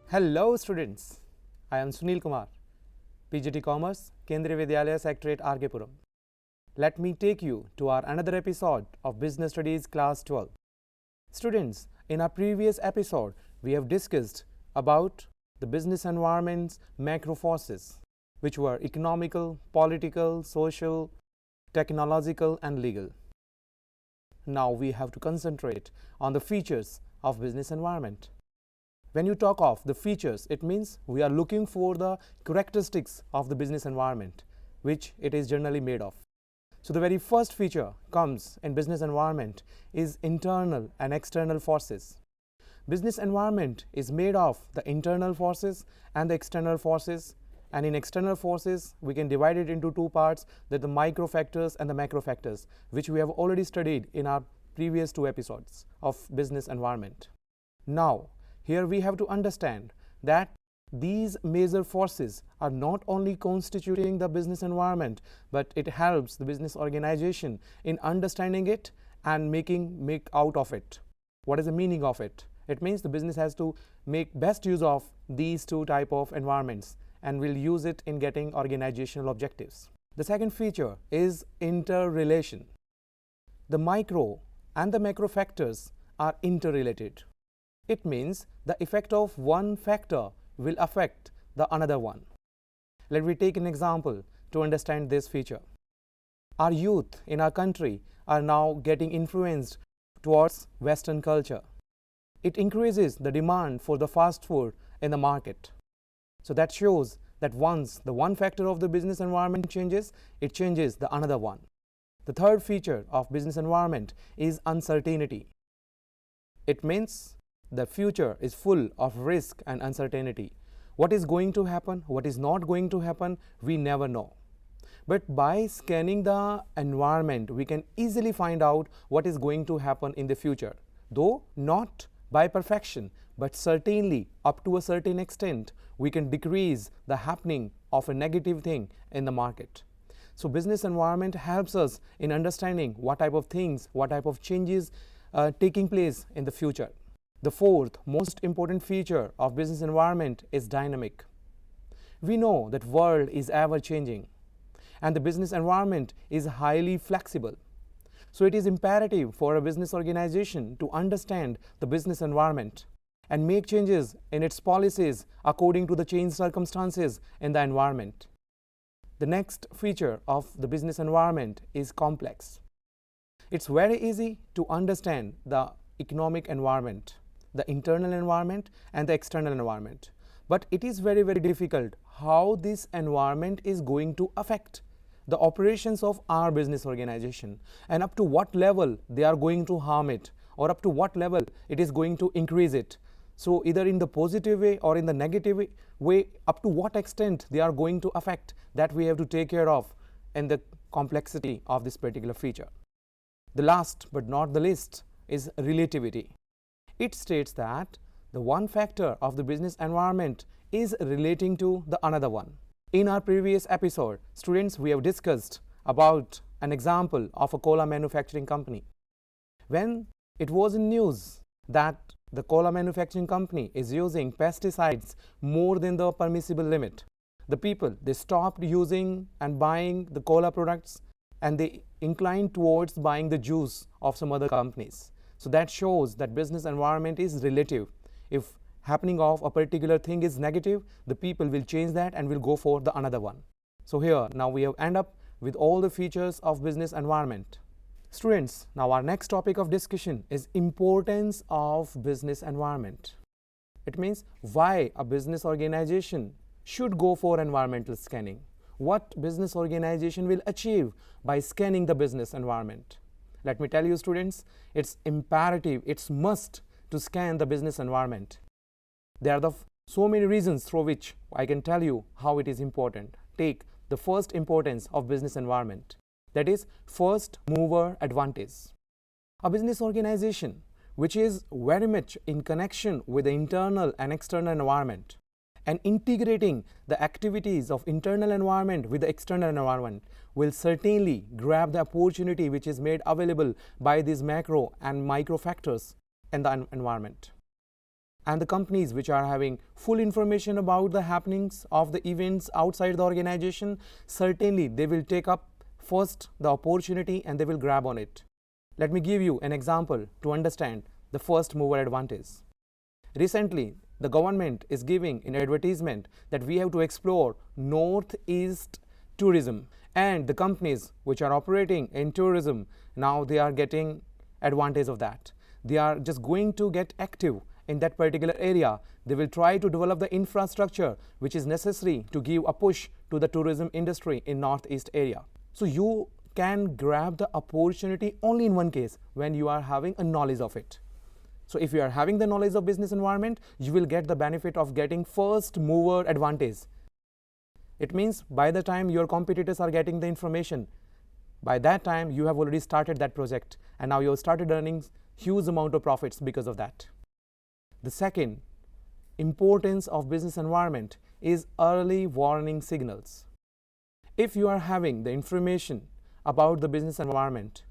Hello students, I am Sunil Kumar, PGT Commerce, Kendriya Vidyalaya Secretariat RK Puram. Let me take you to our another episode of Business Studies Class 12. Students, in our previous episode, we have discussed about the business environment's macro forces, which were economical, political, social, technological, and legal. Now we have to concentrate on the features of business environment. When you talk of the features, it means we are looking for the characteristics of the business environment, which it is generally made of. So the very first feature comes in business environment is internal and external forces. Business environment is made of the internal forces and the external forces, and in external forces we can divide it into two parts, that the micro factors and the macro factors, which we have already studied in our previous two episodes of business environment. Now here we have to understand that these major forces are not only constituting the business environment, but it helps the business organization in understanding it and make out of it. What is the meaning of it? It means the business has to make best use of these two type of environments and will use it in getting organizational objectives. The second feature is interrelation. The micro and the macro factors are interrelated. It means the effect of one factor will affect the another one. Let me take an example to understand this feature. Our youth in our country are now getting influenced towards Western culture. It increases the demand for the fast food in the market. So that shows that once the one factor of the business environment changes, it changes the another one. The third feature of business environment is uncertainty. It means the future is full of risk and uncertainty. What is going to happen, what is not going to happen, we never know. But by scanning the environment, we can easily find out what is going to happen in the future. Though not by perfection, but certainly up to a certain extent, we can decrease the happening of a negative thing in the market. So business environment helps us in understanding what type of things, what type of changes taking place in the future. The fourth most important feature of business environment is dynamic. We know that world is ever changing and the business environment is highly flexible. So it is imperative for a business organization to understand the business environment and make changes in its policies according to the changed circumstances in the environment. The next feature of the business environment is complex. It's very easy to understand the economic environment, the internal environment and the external environment. But it is very, very difficult how this environment is going to affect the operations of our business organization and up to what level they are going to harm it or up to what level it is going to increase it. So either in the positive way or in the negative way, up to what extent they are going to affect, that we have to take care of in the complexity of this particular feature. The last but not the least is relativity. It states that the one factor of the business environment is relating to the another one. In our previous episode, students, we have discussed about an example of a cola manufacturing company. When it was in news that the cola manufacturing company is using pesticides more than the permissible limit, the people, they stopped using and buying the cola products and they inclined towards buying the juice of some other companies. So that shows that business environment is relative. If happening of a particular thing is negative, the people will change that and will go for the another one. So here now we have end up with all the features of business environment. Students, now our next topic of discussion is importance of business environment. It means why a business organization should go for environmental scanning. What business organization will achieve by scanning the business environment. Let me tell you students, it's imperative, it's must to scan the business environment. There are so many reasons through which I can tell you how it is important. Take the first importance of business environment, that is first mover advantage. A business organization which is very much in connection with the internal and external environment And integrating the activities of internal environment with the external environment will certainly grab the opportunity which is made available by these macro and micro factors in the environment. And the companies which are having full information about the happenings of the events outside the organization, certainly they will take up first the opportunity and they will grab on it. Let me give you an example to understand the first mover advantage. Recently, the government is giving an advertisement that we have to explore northeast tourism, and the companies which are operating in tourism, now they are getting advantage of that. They are just going to get active in that particular area. They will try to develop the infrastructure which is necessary to give a push to the tourism industry in northeast area. So you can grab the opportunity only in one case, when you are having a knowledge of it. So if you are having the knowledge of business environment, you will get the benefit of getting first mover advantage. It means by the time your competitors are getting the information, by that time you have already started that project, and now you have started earning huge amount of profits because of that. The second importance of business environment is early warning signals. If you are having the information about the business environment,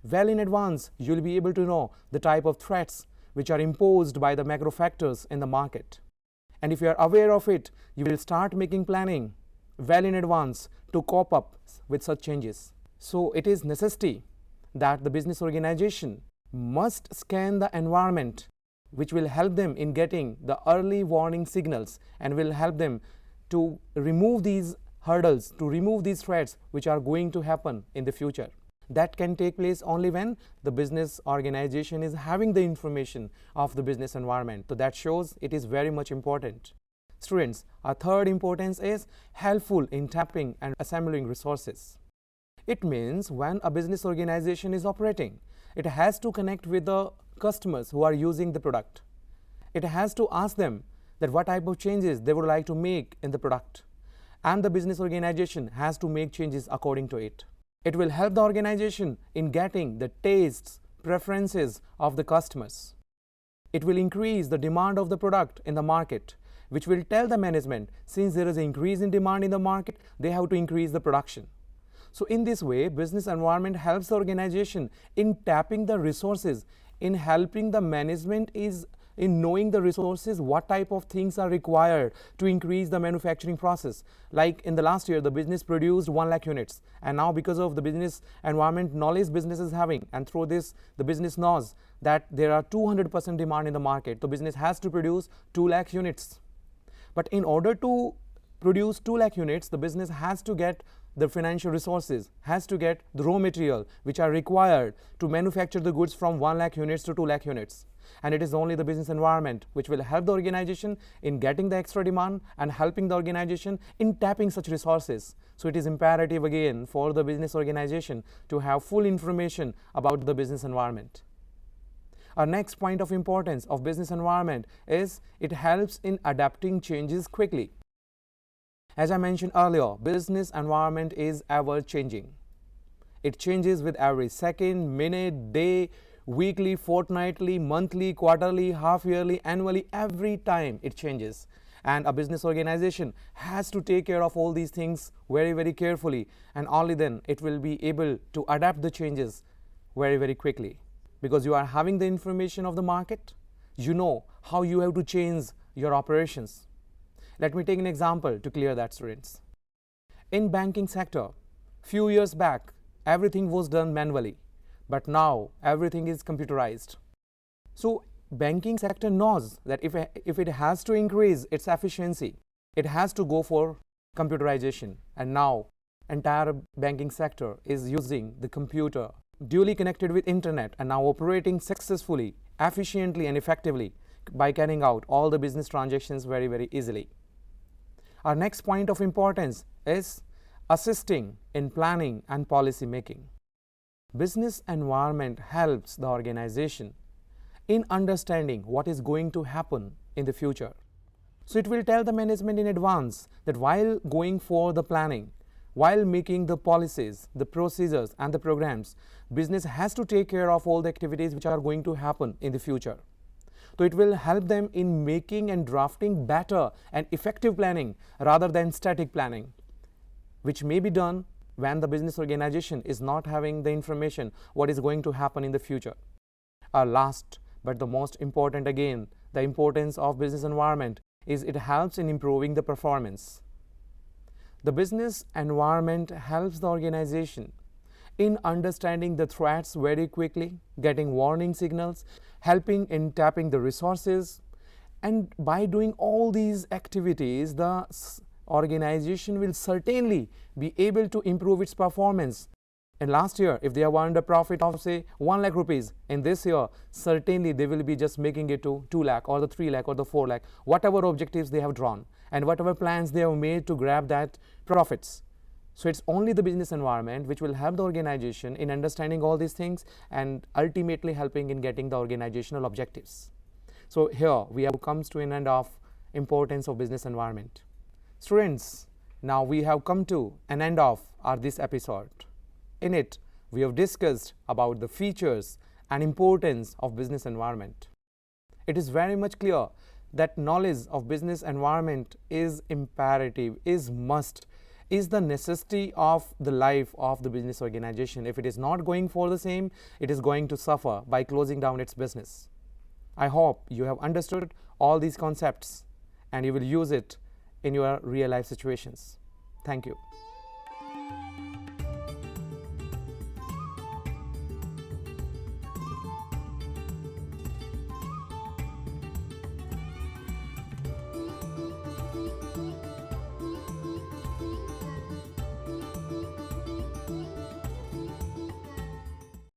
well in advance, you will be able to know the type of threats which are imposed by the macro factors in the market. And if you are aware of it, you will start making planning well in advance to cope up with such changes. So it is necessity that the business organization must scan the environment, which will help them in getting the early warning signals and will help them to remove these hurdles, to remove these threats which are going to happen in the future. That can take place only when the business organization is having the information of the business environment. So that shows it is very much important. Students, our third importance is helpful in tapping and assembling resources. It means when a business organization is operating, it has to connect with the customers who are using the product. It has to ask them that what type of changes they would like to make in the product. And the business organization has to make changes according to it. It will help the organization in getting the tastes, preferences of the customers. It will increase the demand of the product in the market, which will tell the management, since there is an increase in demand in the market, they have to increase the production. So in this way, business environment helps the organization in tapping the resources, in helping the management in knowing the resources, what type of things are required to increase the manufacturing process. Like in the last year, the business produced 1 lakh units, and now because of the business environment knowledge business is having, and through this the business knows that there are 200% demand in the market, so business has to produce 2 lakh units. But in order to produce 2 lakh units, the business has to get the financial resources, has to get the raw material which are required to manufacture the goods from 1 lakh units to 2 lakh units. And it is only the business environment which will help the organization in getting the extra demand and helping the organization in tapping such resources. So it is imperative again for the business organization to have full information about the business environment. Our next point of importance of business environment is it helps in adapting changes quickly. As I mentioned earlier, business environment is ever changing. It changes with every second, minute, day, weekly, fortnightly, monthly, quarterly, half yearly, annually, every time it changes. And a business organization has to take care of all these things very, very carefully, and only then it will be able to adapt the changes very, very quickly. Because you are having the information of the market, you know how you have to change your operations. Let me take an example to clear that, students. In banking sector, few years back, everything was done manually, but now everything is computerized. So banking sector knows that if it has to increase its efficiency, it has to go for computerization. And now entire banking sector is using the computer, duly connected with internet, and now operating successfully, efficiently and effectively by carrying out all the business transactions very, very easily. Our next point of importance is assisting in planning and policy making. Business environment helps the organization in understanding what is going to happen in the future. So it will tell the management in advance that while going for the planning, while making the policies, the procedures and the programs, business has to take care of all the activities which are going to happen in the future. So it will help them in making and drafting better and effective planning rather than static planning, which may be done when the business organization is not having the information what is going to happen in the future. Last but the most important, again, the importance of business environment is it helps in improving the performance. The business environment helps the organization in understanding the threats very quickly, getting warning signals, helping in tapping the resources, and by doing all these activities, the organization will certainly be able to improve its performance. And last year, if they have earned a profit of say 1 lakh rupees, in this year certainly they will be just making it to 2 lakh or the 3 lakh or the 4 lakh, whatever objectives they have drawn and whatever plans they have made to grab that profits. So it's only the business environment which will help the organization in understanding all these things and ultimately helping in getting the organizational objectives. So here we have comes to an end of importance of business environment. Students, now we have come to an end of this episode. In it, we have discussed about the features and importance of business environment. It is very much clear that knowledge of business environment is imperative, is must, is the necessity of the life of the business organization. If it is not going for the same, it is going to suffer by closing down its business. I hope you have understood all these concepts and you will use it in your real life situations. Thank you.